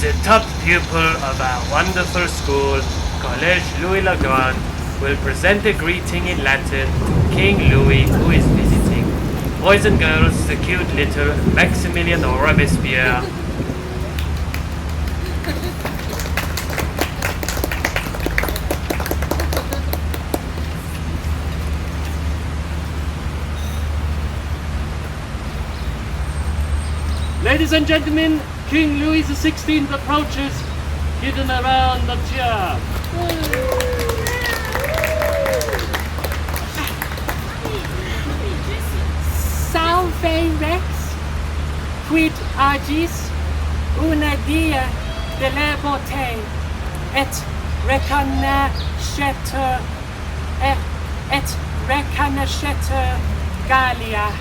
the top pupil of our wonderful school, Collège Louis le Grand, will present a greeting in Latin to King Louis, who is visiting. Boys and girls, the cute little Maximilian or Robespierre. Ladies and gentlemen, King Louis XVI approaches, hidden around the chair. Salve Rex, quid agis, una dia de la beauté, et reconnaître Gallia,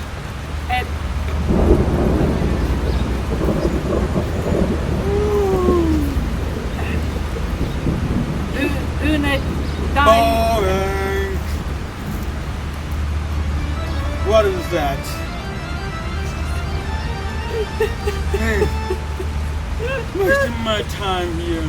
et Boring. What is that? Hey, wasting my time here.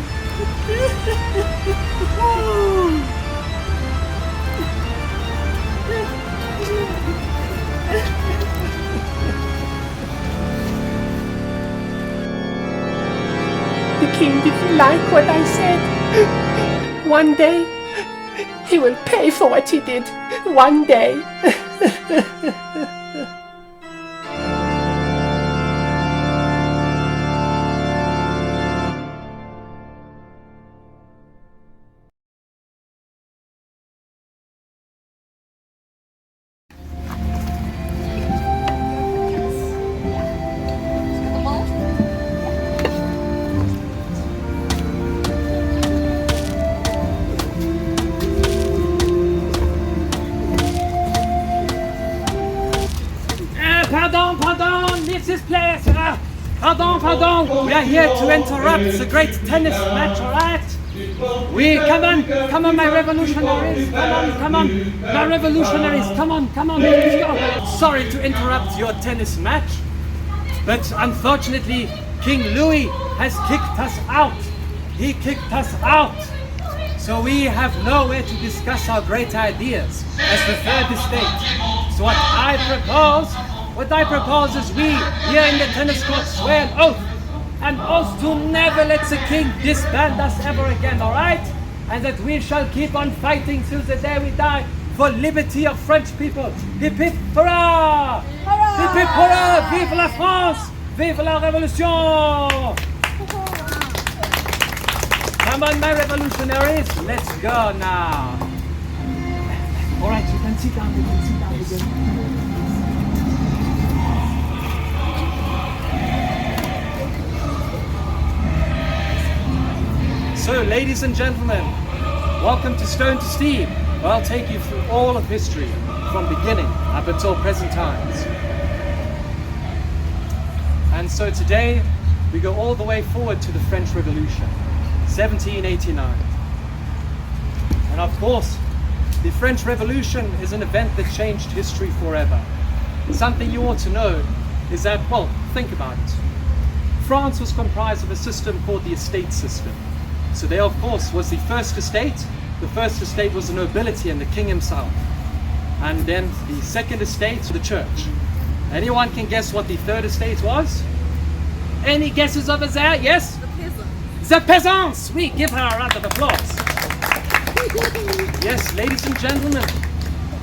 The king didn't like what I said. One day, he will pay for what he did. One day. Pardon, leave this place. Pardon. We are here to interrupt the great tennis match, alright? Come on, my revolutionaries. Come on, my revolutionaries. Come on, let's go. Sorry to interrupt your tennis match, but unfortunately, King Louis has kicked us out. He kicked us out. So we have nowhere to discuss our great ideas as the third estate. So what I propose is we, here in the tennis court, swear an oath to never let the king disband us ever again, alright? And that we shall keep on fighting till the day we die for liberty of French people. Hip hip hurrah! Hip hip hurrah! Vive la France! Vive la Révolution! Come on, my revolutionaries, let's go now. Alright, you can sit down again. So, ladies and gentlemen, welcome to Stone to Steam, where I'll take you through all of history, from beginning up until present times. And so today, we go all the way forward to the French Revolution, 1789. And of course, the French Revolution is an event that changed history forever. Something you ought to know is that, well, think about it. France was comprised of a system called the estate system. So there, of course, was the first estate. The first estate was the nobility and the king himself. And then the second estate, the church. Anyone can guess what the third estate was? Any guesses over there? Yes? The peasants. The peasants! We give her a round of applause. Yes, ladies and gentlemen,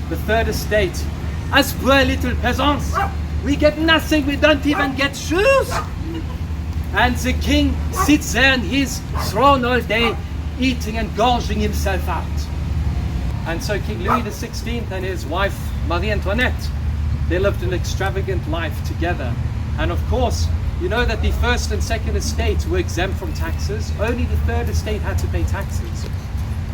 the third estate. As poor little peasants, we get nothing, we don't even get shoes. And the king sits there on his throne all day, eating and gorging himself out. And so King Louis XVI and his wife Marie Antoinette, they lived an extravagant life together. And of course, you know that the first and second estate were exempt from taxes. Only the third estate had to pay taxes.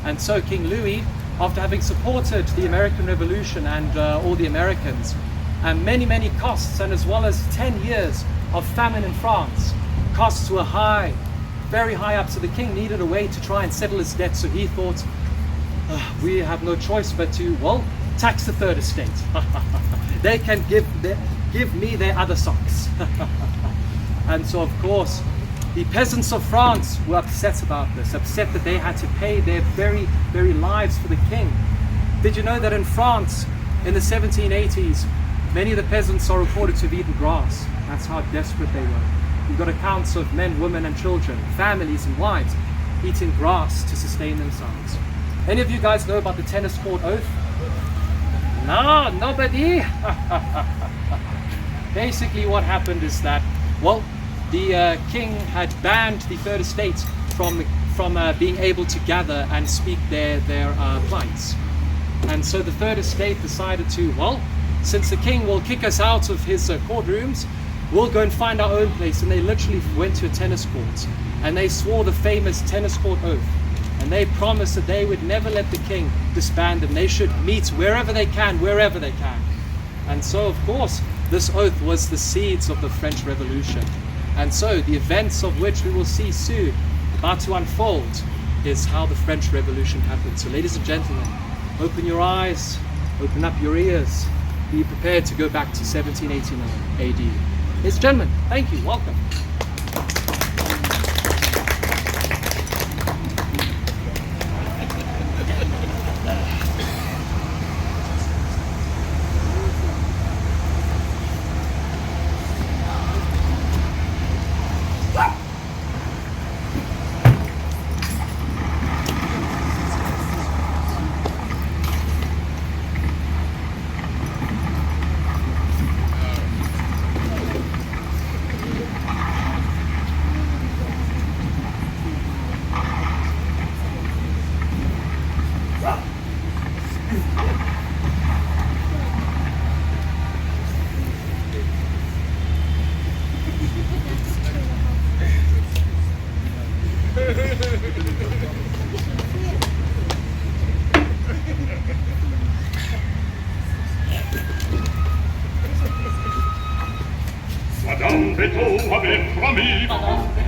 And so King Louis, after having supported the American Revolution and all the Americans, and many costs, and as well as 10 years of famine in France, costs were high, very high up, so the king needed a way to try and settle his debt. So he thought, we have no choice but to, well, tax the third estate. They can give me their other socks. And so of course, The peasants of France were upset about this, upset that they had to pay their very, very lives for the king. Did you know that in France, in the 1780s, many of the peasants are reported to have eaten grass? That's how desperate they were. You've got accounts of men, women and children, families and wives, eating grass to sustain themselves. Any of you guys know about the tennis court oath? No, nobody? Basically what happened is that, well, the king had banned the third estate from being able to gather and speak their plights. And so the third estate decided to, well, since the king will kick us out of his courtrooms, we'll go and find our own place. And they literally went to a tennis court and they swore the famous tennis court oath. And they promised that they would never let the king disband them. They should meet wherever they can, wherever they can. And so, of course, this oath was the seeds of the French Revolution. And so the events of which we will see soon about to unfold is how the French Revolution happened. So ladies and gentlemen, open your eyes, open up your ears, be prepared to go back to 1789 AD. Ladies and gentlemen, thank you, welcome.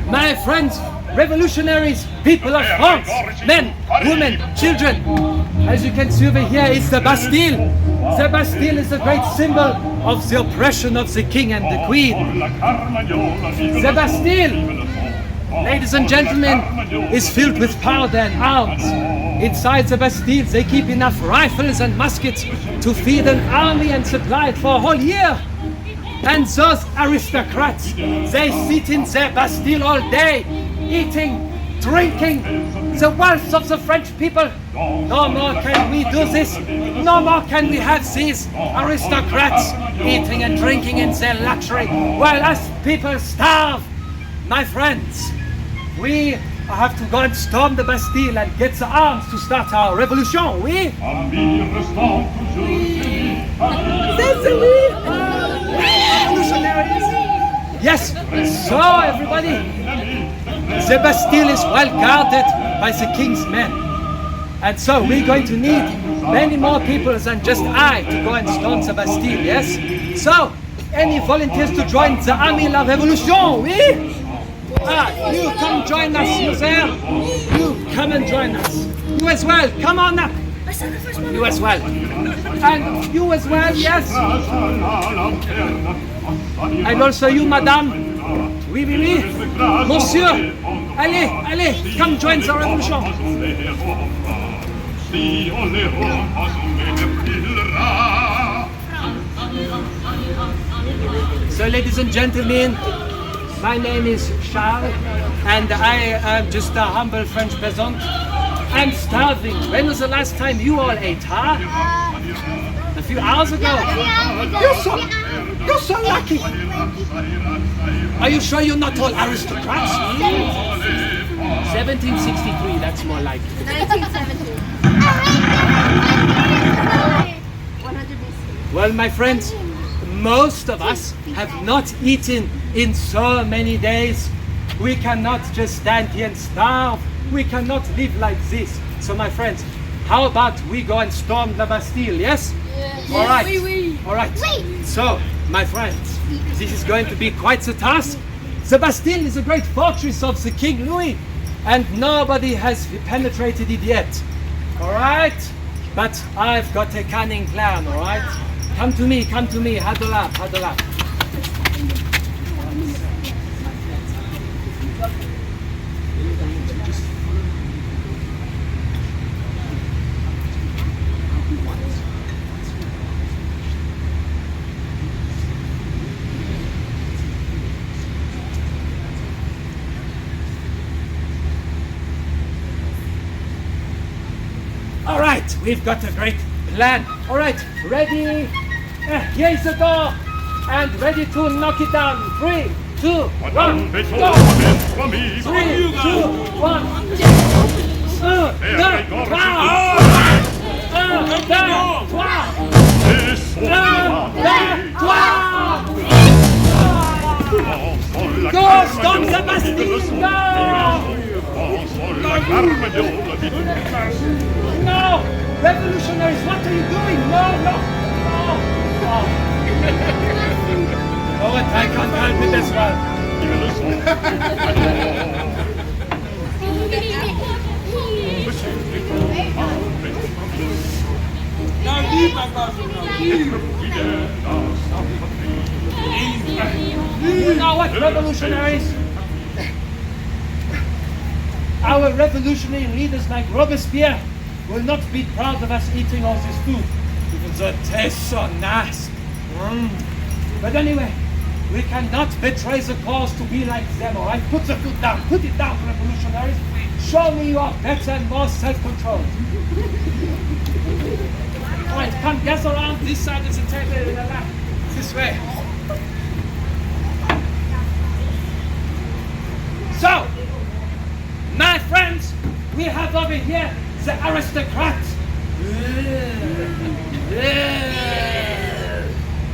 My friends, revolutionaries, people of France, men, women, children, as you can see over here, it's the Bastille. The Bastille is a great symbol of the oppression of the king and the queen. The Bastille, ladies and gentlemen, is filled with powder and arms. Inside the Bastille, they keep enough rifles and muskets to feed an army and supply it for a whole year. And those aristocrats, they sit in their Bastille all day, eating, drinking, the wealth of the French people. No more can we do this. No more can we have these aristocrats eating and drinking in their luxury while us people starve. My friends, we have to go and storm the Bastille and get the arms to start our revolution, oui? Yes, so everybody, the Bastille is well guarded by the king's men. And so we're going to need many more people than just I to go and storm the Bastille, yes? So, any volunteers to join the army La Revolution, oui? You come join us, you there? You come and join us. You as well, come on up. You as well. And you as well, yes? And also you, madame. Oui, oui, oui. Monsieur. Allez, allez, come join the revolution. So, ladies and gentlemen, my name is Charles, and I am just a humble French peasant. I'm starving. When was the last time you all ate, huh? A few hours ago. You're so lucky. Are you sure you're not all aristocrats? 1763, that's more like it. 1970. Well, my friends, most of us have not eaten in so many days. We cannot just stand here and starve. We cannot live like this. So, my friends, how about we go and storm the Bastille, yes? Yes. All right. Oui, oui. All right. So, my friends, this is going to be quite a task. The Bastille is a great fortress of the King Louis, and nobody has penetrated it yet. All right? But I've got a cunning plan, all right? Come to me, huddle up, huddle up. All right, we've got a great plan. All right, ready? Here's the door. And ready to knock it down. 3, 2, 1, go! 3, 2, 1. Go, storm the Bastille! No! Revolutionaries, what are you doing? No! Oh, I can't help with this one. Now leave my cousin now. You know what, revolutionaries? Our revolutionary leaders like Robespierre will not be proud of us eating all this food, even though it tastes so nasty. But anyway, we cannot betray the cause to be like them, all right? Put the food down. Put it down, revolutionaries. Show me you are better and more self-controlled. All right, come gather around this side of the table in the left. This way. So, my friends, we have over here the aristocrat.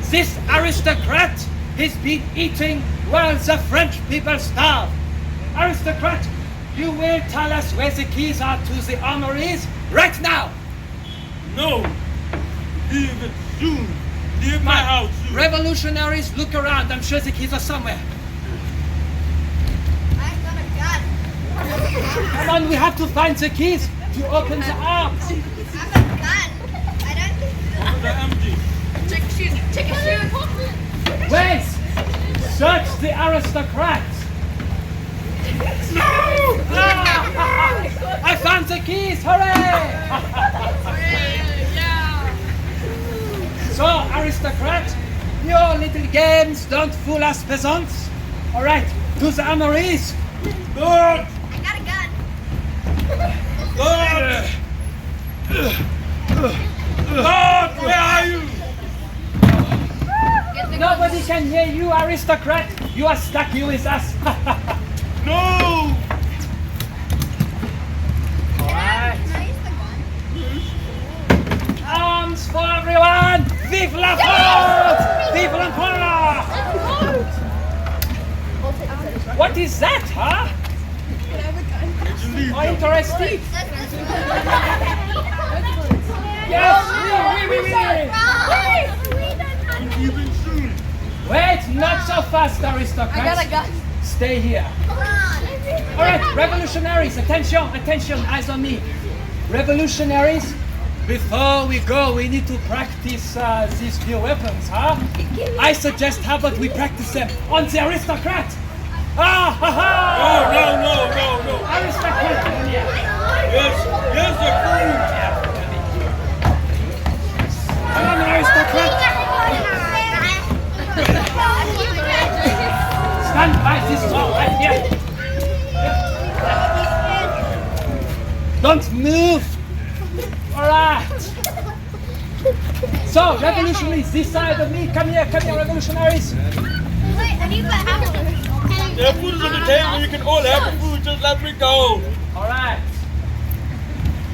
This aristocrat has been eating while the French people starve. Aristocrat, you will tell us where the keys are to the armories right now. No. Leave it soon. Leave my house soon. Revolutionaries, look around. I'm sure the keys are somewhere. I've got a gun. Come on, we have to find the keys to open the arms. I have a gun. I don't think The empty. Check your shoes. Check your shoes. Wait! Search the aristocrat. I found the keys! Hooray! So, aristocrat, your little games don't fool us peasants. All right, to the armories. Good. I got a gun. Good. God, where are you? Nobody can hear you, aristocrat. You are stuck here with us. No. Alright. Can I use the gun? Arms for everyone! Vive la France! Vive l'empereur! What is that, huh? Oh, interesting. Yes, oui. Even soon. Wait, not so fast, aristocrats. I got a gun. Stay here. All right, revolutionaries, attention, attention, eyes on me. Revolutionaries, before we go, we need to practice these new weapons, huh? I suggest, how about we practice them on the aristocrat? Ah, ha, ha! No. Aristocrat, come here. Yes, the food. Come on, aristocrat. Stand by this wall right here. Don't move. All right. So, revolutionaries, this side of me. Come here, revolutionaries. Wait, I need my apple. The food is on the table. You can all have the food. Just let me go. All right.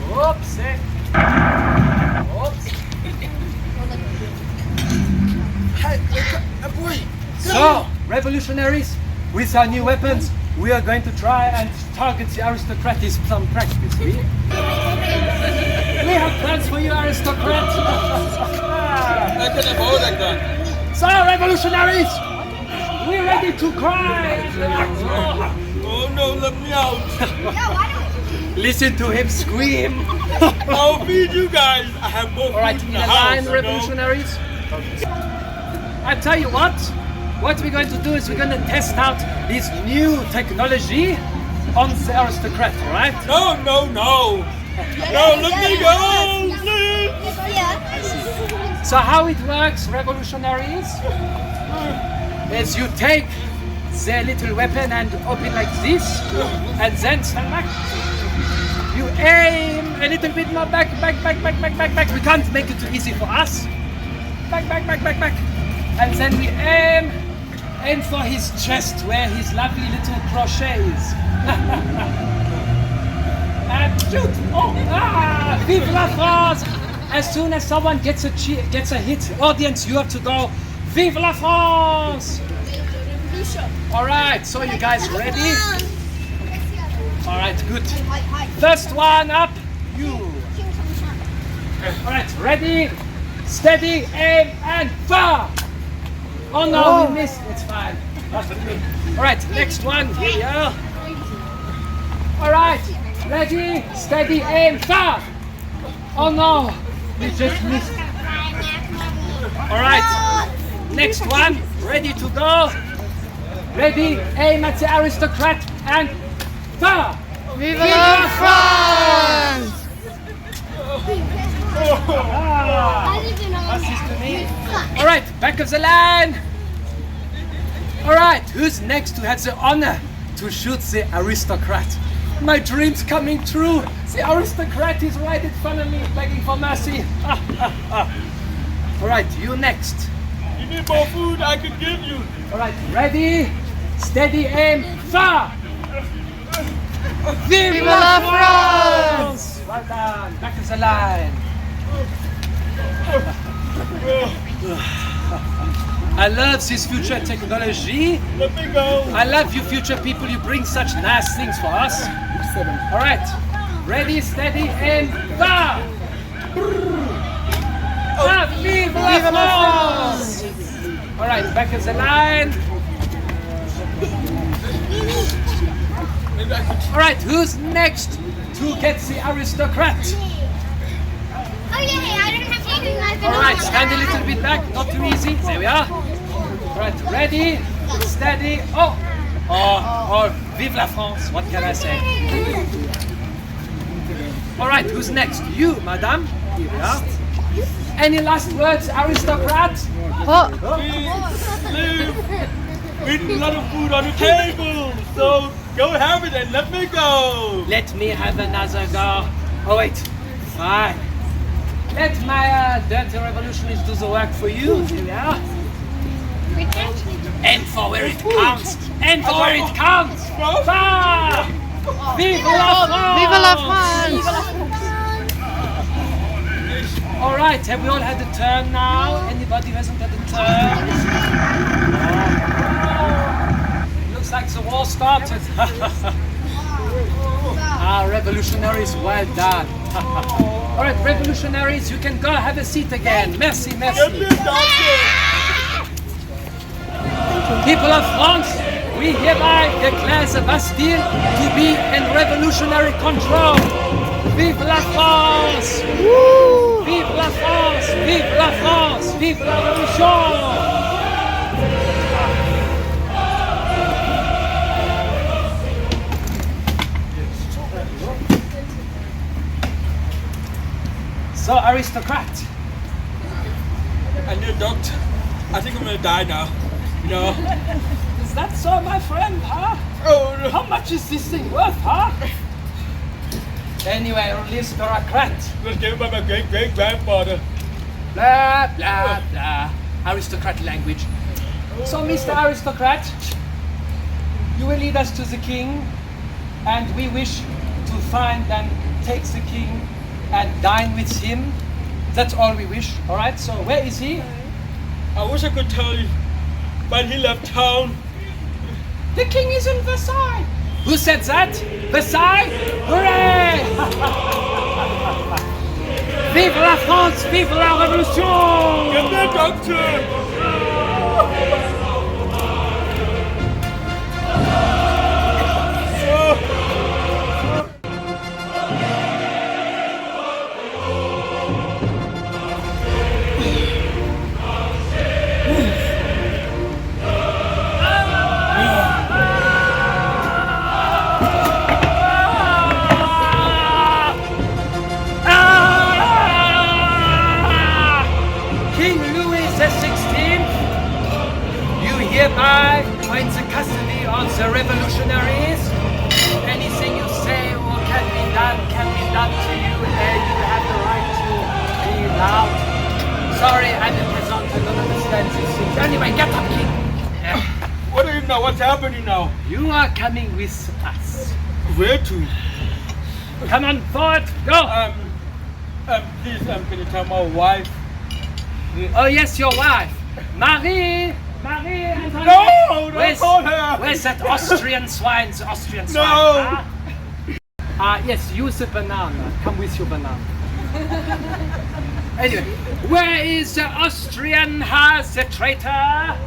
Oops. Oops. Hey, boy. So, revolutionaries, with our new weapons, we are going to try and target the aristocrat with some practice. We have plans for you, aristocrats. I can afford that gun. So, revolutionaries, we're ready to cry. Oh no, let me out. Listen to him scream. I'll feed you guys. I have more food All right, in in the a house. line, you know? revolutionaries. I tell you what we're going to do is we're going to test out this new technology on the aristocrat, all right? No. No, let me go, please. So how it works, revolutionaries, is you take the little weapon and open like this, and then stand back. You aim a little bit more back. We can't make it too easy for us. Back. And then we aim for his chest where his lovely little crochet is. And shoot! Vive la France! As soon as someone gets a hit, audience, you have to go, Vive la France! All right, so you guys ready? All right, good. First one up, you. All right, ready, steady, aim, and fire. Oh no, we missed. It's fine. All right, next one, here. All right, ready, steady, aim, fire. Oh no, we just missed. All right, next one, ready to go. Ready, aim at the aristocrat, and fire. Vive la France! All right, back of the line. All right, who's next to have the honor to shoot the aristocrat? My dream's coming true. The aristocrat is right in front of me, begging for mercy. All right, you next. You need more food I could give you. All right, ready, steady, aim, fire. Vive la France! Well done, back of the line. I love this future technology. Let me go. I love you future people, you bring such nice things for us. All right, ready, steady, aim, fire! Vive la France! All right, back of the line. All right, who's next to get the aristocrat? Oh yeah, I don't have anything like All right, stand a little bit back, not too easy. There we are. All right, ready, steady, or vive la France, what can I say? All right, who's next? You, madame. Here we are. Any last words, aristocrat? Leave. We need a lot of food on the table, so go have it and let me go. Let me have another go. Oh wait, fine. Let my dirty revolutionaries do the work for you. Here we are. And for where it counts. And for where it counts. Fire! Vive la France! Vive la France! All right, have we all had a turn now? Anybody who hasn't had a turn? Looks like the war started. Revolutionaries, well done. All right, revolutionaries, you can go have a seat again. Merci. Get me a doctor. People of France, we hereby declare the Bastille to be in revolutionary control. Vive la France! Vive la France! Vive la France! Vive la révolution! So, aristocrat. I need a doctor. I think I'm gonna die now. You know? Is that so, my friend, huh? Oh, no. How much is this thing worth, huh? Anyway, aristocrat. It was given by my great-great-grandfather. Blah, blah, blah. Aristocrat language. So, Mr. Aristocrat, you will lead us to the king, and we wish to find and take the king and dine with him. That's all we wish, all right? So, where is he? I wish I could tell you, but he left town. The king is in Versailles. Who said that? Versailles? Hooray! Vive la France! Vive la révolution! Get me a doctor. Hereby in the custody of the revolutionaries. Anything you say or can be done can what's happening now? You are coming with us. Where to? Come on, forward, go! Please, can you tell my wife? Oh yes, your wife. Marie, Antoinette. No, don't call her. Where's that Austrian swine? The Austrian swine. No. Yes, use the banana. Come with your banana. Anyway, where is the Austrian the traitor?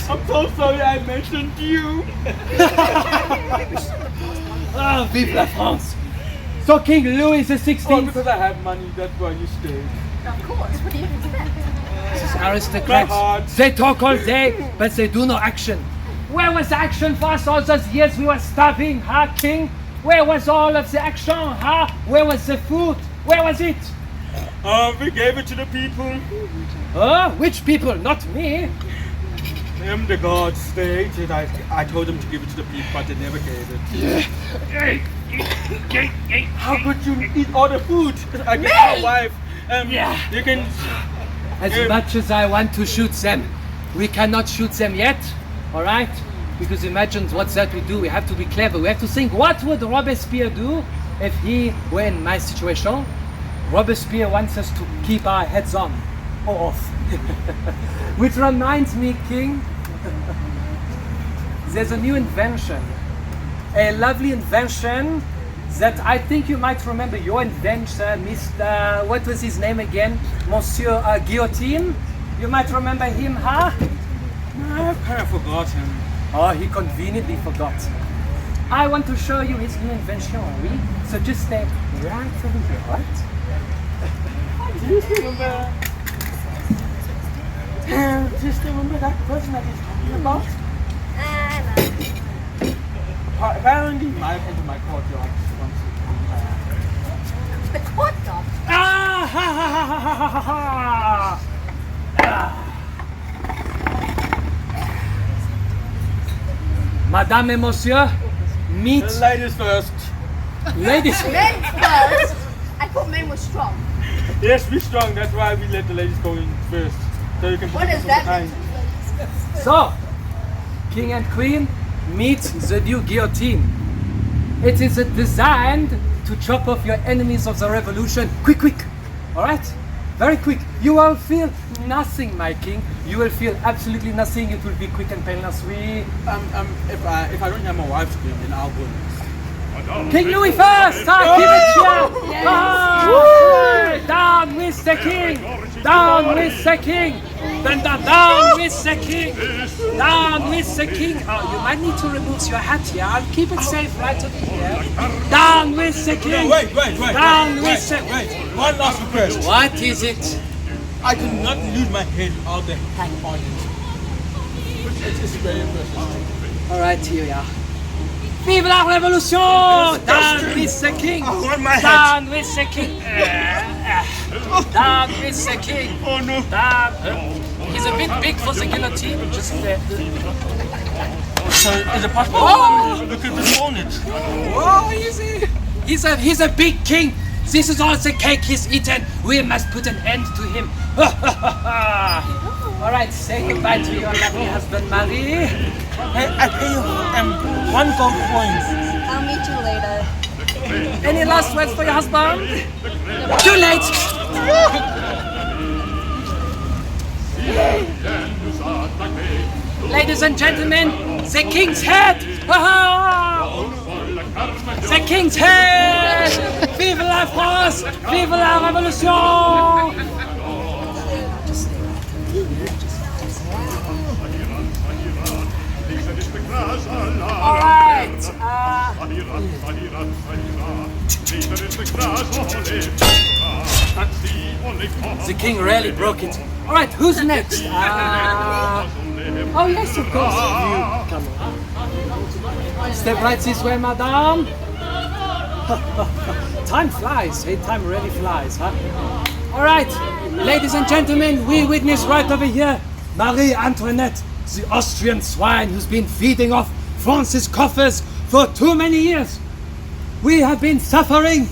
I'm so sorry I mentioned you. Vive la France! So King Louis XVI. Oh, because I have money, that's why you stayed. Of course, what do you expect? These aristocrats, they talk all day, but they do no action. Where was the action for us all those years we were starving, huh, King? Where was all of the action, huh? Where was the food? Where was it? We gave it to the people. Which people? Not me. The gods stated I told them to give it to the people, but they never gave it. How could you eat all the food? I gave my wife. You can. As much as I want to shoot them, we cannot shoot them yet, all right? Because imagine what's that we do. We have to be clever. We have to think, what would Robespierre do if he were in my situation? Robespierre wants us to keep our heads on or off. Which reminds me, King, there's a new invention. A lovely invention that I think you might remember. Your inventor, Mr. What was his name again? Monsieur Guillotine. You might remember him, huh? I kind of forgot him. Oh, he conveniently forgot. I want to show you his new invention, oui? So just stay right over here, right? Do you still remember? Do you still remember that person that he's talking about? Apparently, my courtyard wants to The court dog. Madame et Monsieur, meet. Ladies first. Ladies. Men first. I thought men were strong. Yes, we're strong. That's why we let the ladies go in first, so you can. What does that mean? So, King and Queen, meet the new guillotine. It is designed to chop off your enemies of the revolution. Quick, quick. All right? Very quick. You will feel nothing, my king. You will feel absolutely nothing. It will be quick and painless. If I don't have my wife scream, then I'll go. King Louis first! Keep it here! Down with the king! Down with the king! Down with the king! Down with the king! Oh, you might need to remove your hat here. I'll keep it safe right over here. Down with the king! Wait. Down with the... One last request. What is it? I cannot lose my head all the hang on it. It's very impressive. All right, here we are. Vive la révolution! Down with the king! I want my Down with the king! Down with the king! Oh no! Down. He's a bit big for the guillotine. Just So is it possible? We could postpone it. oh, easy! He's a big king. This is all the cake he's eaten. We must put an end to him. All right, say goodbye to your lovely husband, Marie. Hey, I pay you 1 gold coin. I'll meet you later. Any last words for your husband? Too late. Ladies and gentlemen, the king's head! The king's head! Vive la France! Vive la révolution! All right. The king really broke it. All right, who's next? Oh yes, of course. You come on. Step right this way, madame. Time flies. Hey, time really flies, huh? All right, ladies and gentlemen, we witness right over here Marie Antoinette, the Austrian swine who's been feeding off France's coffers for too many years. We have been suffering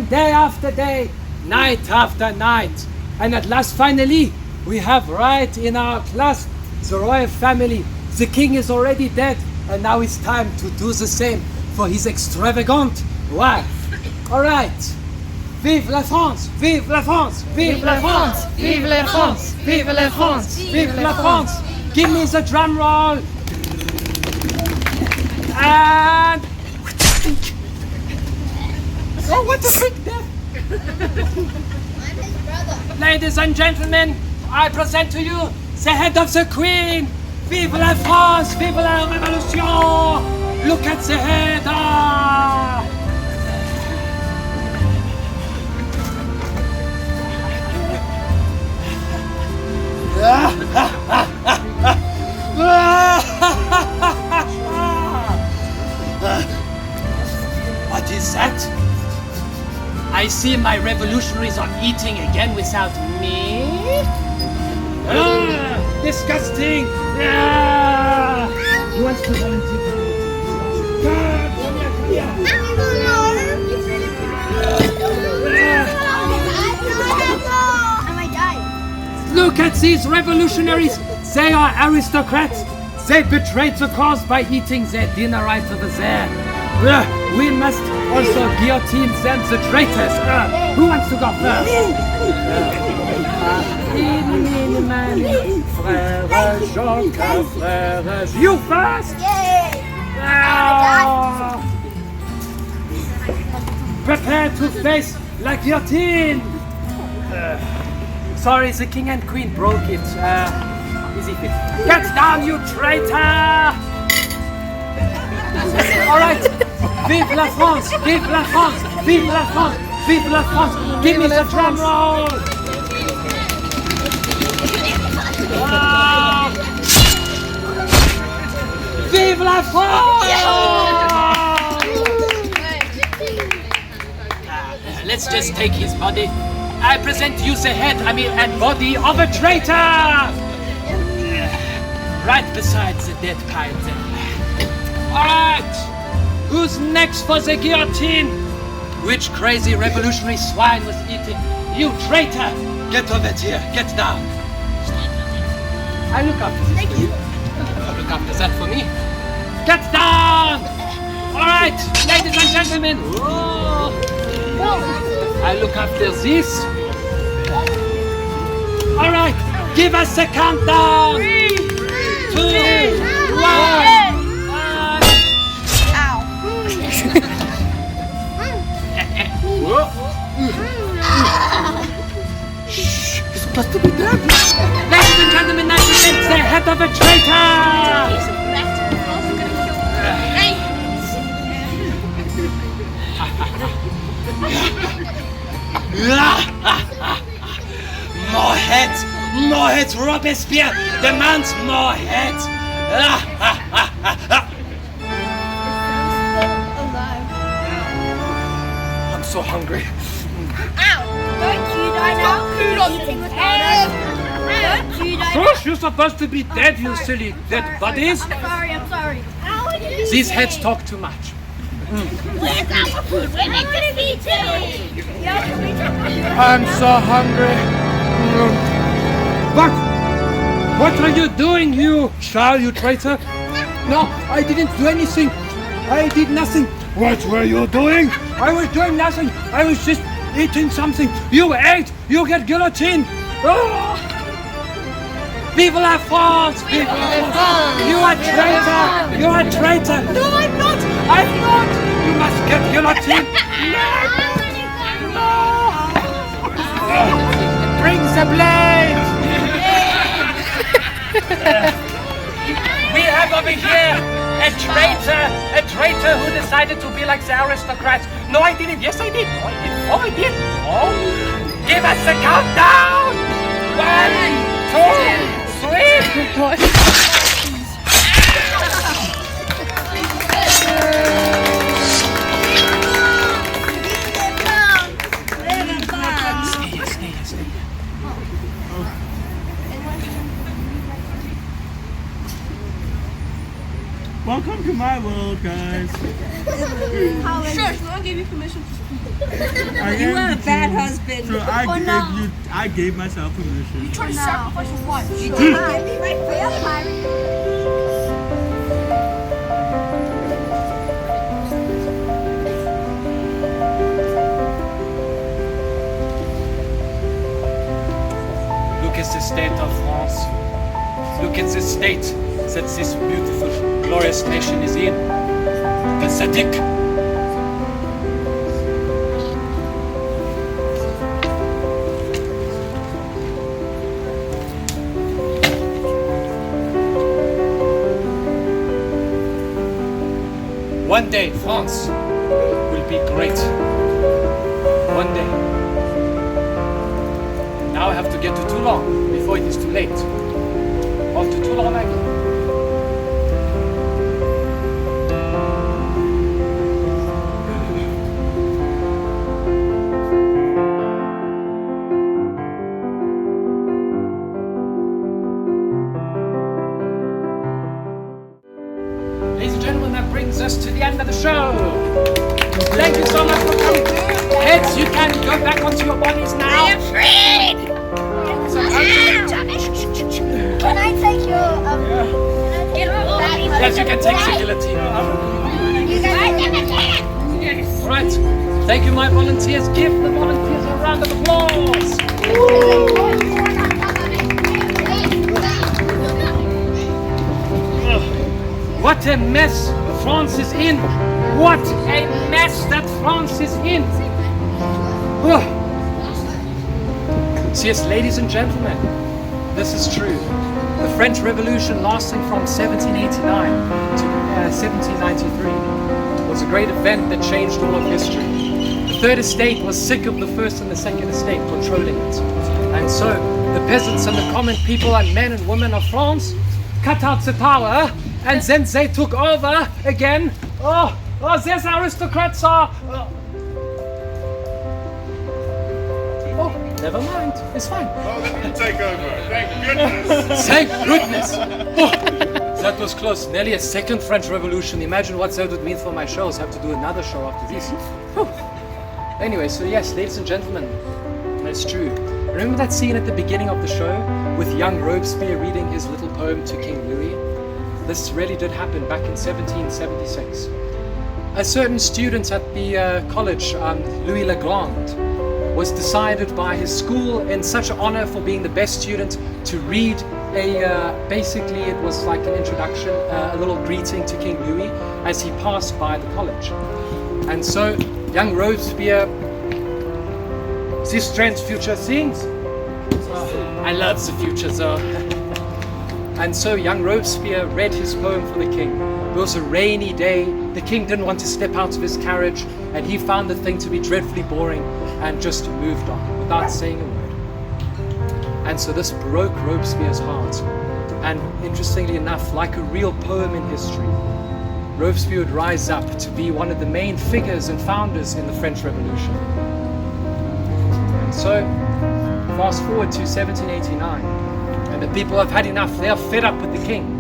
day after day, night after night. And at last, finally, we have right in our class the royal family. The king is already dead, and now it's time to do the same for his extravagant wife. All right. Vive la France! Vive la France! Vive la France! Vive la France! Vive la France! Vive la France! Give me the drum roll! And... Oh, what a freak there! Ladies and gentlemen, I present to you the head of the Queen! Vive la France! Vive la Révolution! Look at the head! Ah! What is that? I see my revolutionaries are eating again without me. Disgusting! Who wants to volunteer? Look at these revolutionaries! They are aristocrats! They betrayed the cause by eating their dinner right over there. We must also guillotine them, the traitors! Who wants to go first? You first! Prepare to face la guillotine! Sorry, the king and queen broke it. Easy fit. Get down, you traitor! All right. Vive la France! Vive la France! Vive la France! Vive la France! Give me the drum roll! Vive la France! Let's just take his body. I present you the head, and body of a traitor! Right beside the dead pile there. Alright! Who's next for the guillotine? Which crazy revolutionary swine was eating? You traitor! Get over here, get down! I look after this for you. Look after that for me. Get down! Alright, ladies and gentlemen. Whoa. I look after this. Alright, give us a countdown. 3, 2, 1. Shh, he's supposed to be dead. Ladies and gentlemen, I present the head of a traitor. More heads! More heads! Robespierre demands more heads! I'm so hungry. Ow! Don't you die now? Eating with powder. Don't you die now? First, you're supposed to be dead, you silly dead bodies. I'm sorry. Ow, These heads talk too much. Where's our food? We're meant to be eating. I'm so hungry. What are you doing, you child, you traitor? No, I didn't do anything. I did nothing. What were you doing? I was doing nothing. I was just eating something. You ate. You get guillotined. Oh! Vive la France! Vive la France! You are traitor! You are traitor! No, I'm not! I'm not! You must get guillotined! No! Bring the blade! We have over here a traitor who decided to be like the aristocrats. No, I didn't. Yes, I did. No, I did. Oh, I did. Oh, give us a countdown! 1, 2, 3. Welcome to my world, guys. Sure, someone gave you permission. You are a bad husband. So I gave myself permission. You tried to sacrifice your wife. You did. Right for the other pirate. Look at the state of France. Look at the state that this beautiful, glorious nation is in. Pathetic. One day, France will be great. One day. Now I have to get to Toulon before it is too late. Off to Toulon I go. Ladies and gentlemen, that brings us to the end of the show. Thank you so much for coming. Heads, you can go back onto your bodies now. I am freed! Can I take your, Yes, you can take the guillotine. You guys Alright, thank you my volunteers. Give the volunteers a round of applause. What a mess France is in. What a mess that France is in. So yes, ladies and gentlemen, this is true. The French Revolution, lasting from 1789 to 1793, was a great event that changed all of history. The Third Estate was sick of the First and the Second Estate controlling it. And so the peasants and the common people and men and women of France cut out the power, and then they took over again. Oh, there's aristocrats are... Never mind, it's fine. Oh, let me take over. Thank goodness. Thank goodness. Oh, that was close. Nearly a second French Revolution. Imagine what that would mean for my shows. I have to do another show after this. Anyway, so yes, ladies and gentlemen, that's true. Remember that scene at the beginning of the show with young Robespierre reading his little poem to King Louis? This really did happen back in 1776. A certain student at the college, Louis Le Grand, was decided by his school in such an honor for being the best student to read basically it was like an introduction, a little greeting to King Louis as he passed by the college. And so young Robespierre, this trend's future things. I love the future though. And so young Robespierre read his poem for the king. It was a rainy day. The king didn't want to step out of his carriage, and he found the thing to be dreadfully boring and just moved on without saying a word. And so this broke Robespierre's heart. And interestingly enough, like a real poem in history, Robespierre would rise up to be one of the main figures and founders in the French Revolution. And so, fast forward to 1789, and the people have had enough. They are fed up with the king.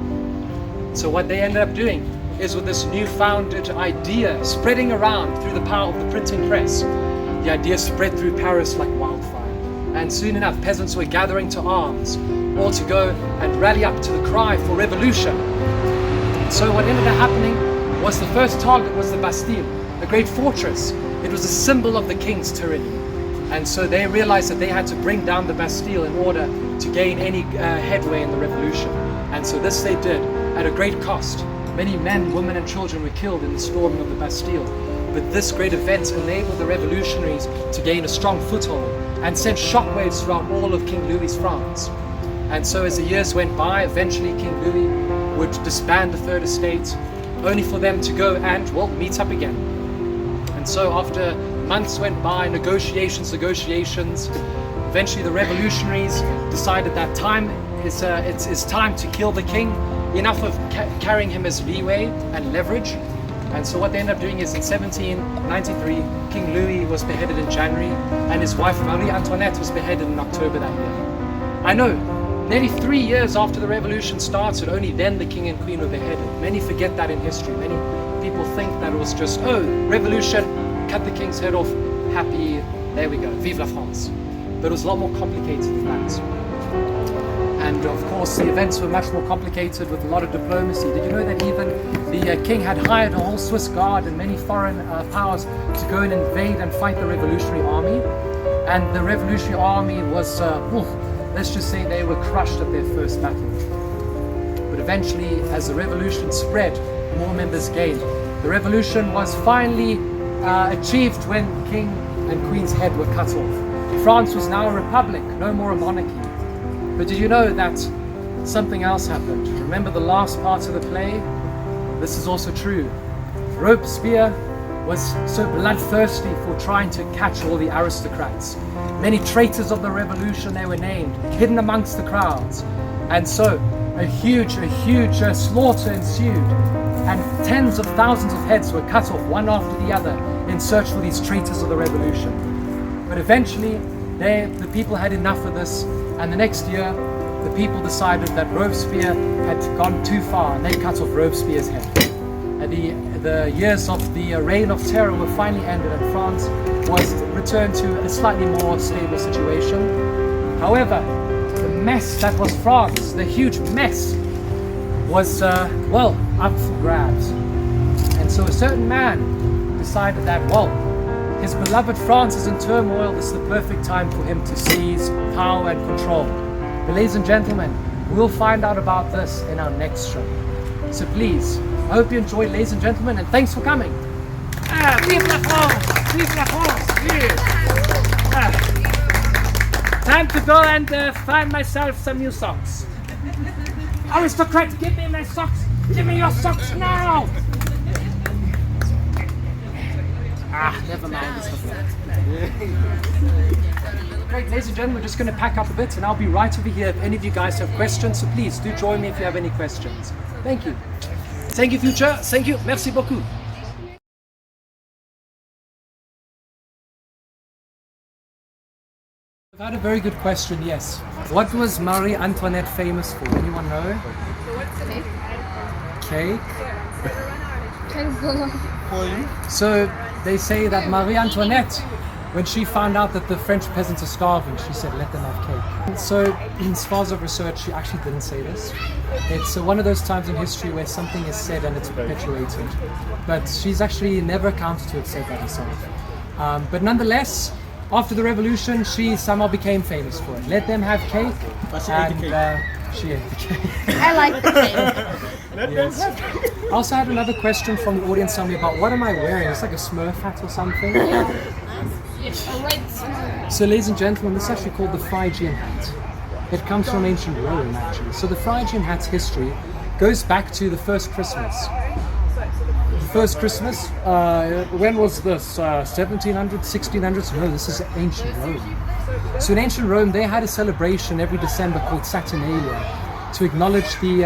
So what they ended up doing is, with this new-founded idea spreading around through the power of the printing press, the idea spread through Paris like wildfire. And soon enough, peasants were gathering to arms, all to go and rally up to the cry for revolution. So what ended up happening was the first target was the Bastille, a great fortress. It was a symbol of the king's tyranny. And so they realized that they had to bring down the Bastille in order to gain any headway in the revolution. And so this they did at a great cost. Many men, women and children were killed in the storming of the Bastille. But this great event enabled the revolutionaries to gain a strong foothold and sent shockwaves throughout all of King Louis's France. And so as the years went by, eventually King Louis would disband the Third Estate, only for them to go and, well, meet up again. And so after months went by, negotiations, eventually the revolutionaries decided that it's time to kill the king. Enough of carrying him as leeway and leverage. And so what they ended up doing is in 1793, King Louis was beheaded in January, and his wife Marie Antoinette was beheaded in October that year. I know, Nearly 3 years after the revolution started, only then the king and queen were beheaded. Many forget that in history. Many people think that it was just, oh, revolution, cut the king's head off, happy, there we go, vive la France. But it was a lot more complicated than that. And of course, the events were much more complicated with a lot of diplomacy. Did you know that even the king had hired a whole Swiss guard and many foreign powers to go and invade and fight the revolutionary army? And the revolutionary army was, let's just say they were crushed at their first battle. But eventually, as the revolution spread, more members gained. The revolution was finally achieved when king and queen's head were cut off. France was now a republic, no more a monarchy. But did you know that something else happened? Remember the last part of the play? This is also true. Robespierre was so bloodthirsty for trying to catch all the aristocrats. Many traitors of the revolution, they were named, hidden amongst the crowds. And so a huge slaughter ensued, and tens of thousands of heads were cut off one after the other in search for these traitors of the revolution. But eventually the people had enough of this, and the next year the people decided that Robespierre had gone too far, and they cut off Robespierre's head. And the years of the reign of terror were finally ended, and France was returned to a slightly more stable situation. However, the mess that was France, the huge mess, was, well, up for grabs. And so a certain man decided that, well, his beloved France is in turmoil, this is the perfect time for him to seize power and control. But ladies and gentlemen, we'll find out about this in our next show. So please, I hope you enjoyed, ladies and gentlemen, and thanks for coming. Vive la France! Vive la France! Time to go and find myself some new socks. Aristocrat, give me my socks! Give me your socks now! Never mind. Great, ladies and gentlemen, we're just going to pack up a bit, and I'll be right over here if any of you guys have questions. So please do join me if you have any questions. Thank you. Thank you, future. Thank you. Merci beaucoup. I've had a very good question, yes. What was Marie Antoinette famous for? Anyone know? Cake. So they say that Marie Antoinette, when she found out that the French peasants are starving, she said, let them have cake. So as far as I've researched, she actually didn't say this. It's one of those times in history where something is said and it's perpetuated. But she's actually never accounted to have said that herself. But nonetheless, after the revolution, she somehow became famous for it. Let them have cake. But she ate the cake. She ate the cake. I like the cake. Yes. I also had another question from the audience telling me about what am I wearing? It's like a Smurf hat or something. So ladies and gentlemen, this is actually called the Phrygian hat. It comes from ancient Rome actually. So the Phrygian hat's history goes back to the first Christmas. The first Christmas, when was this? 1700s, 1600s? No, this is ancient Rome. So in ancient Rome, they had a celebration every December called Saturnalia to acknowledge the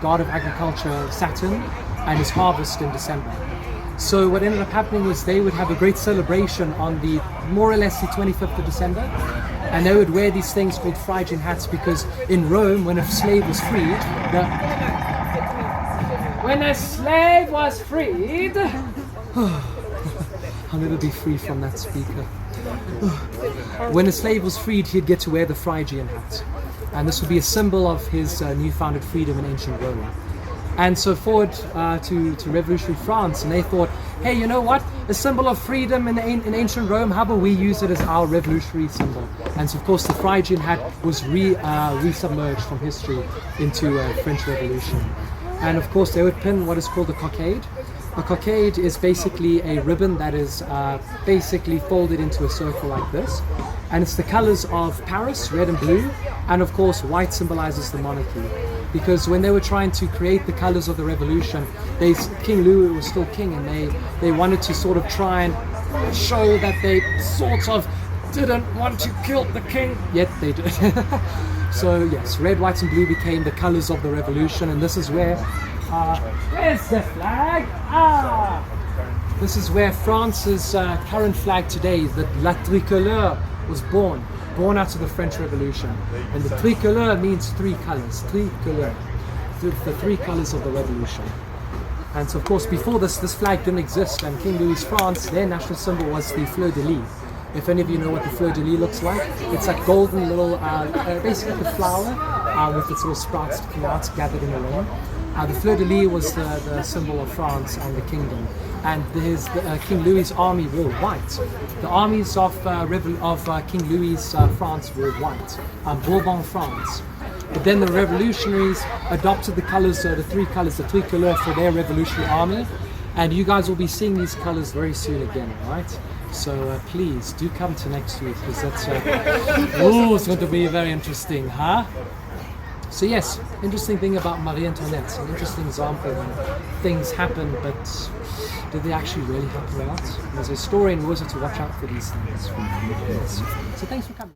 god of agriculture, Saturn, and his harvest in December. So what ended up happening was they would have a great celebration on the more or less the 25th of December, and they would wear these things called Phrygian hats because in Rome, when a slave was freed, I'll never be free from that speaker. When a slave was freed, he'd get to wear the Phrygian hat, and this would be a symbol of his newfounded freedom in ancient Rome. And so forward to revolutionary France, and they thought, hey, you know what? A symbol of freedom in ancient Rome, how about we use it as our revolutionary symbol? And so of course the Phrygian hat was re-submerged from history into French Revolution. And of course they would pin what is called a cockade. A cockade is basically a ribbon that is basically folded into a circle like this. And it's the colors of Paris, red and blue, and of course white symbolizes the monarchy. Because when they were trying to create the colors of the revolution, King Louis was still king, and they wanted to sort of try and show that they sort of didn't want to kill the king, yet they did. So yes, red, white and blue became the colors of the revolution, and this is where where's the flag? This is where France's current flag today, the La Tricolore, was born. born out of the French Revolution. And the tricolore means three colors. Tricolore, the three colors of the revolution. And so, of course, before this flag didn't exist, and King Louis' France, their national symbol was the fleur de lis. If any of you know what the fleur de lis looks like, it's like golden little, basically like a flower with its little sprouts sticking out, gathered in a ring. The fleur de lis was the symbol of France and the kingdom. And King Louis' army wore white. The armies of King Louis' France wore white. Bourbon France. But then the revolutionaries adopted the colors, the three colors, the tricolore for their revolutionary army. And you guys will be seeing these colors very soon again, alright? So please do come to next week, because that's it's going to be very interesting, huh? So yes, interesting thing about Marie Antoinette, an interesting example when things happen, but did they actually really happen or not? As a historian, we always have to watch out for these things. So thanks for coming.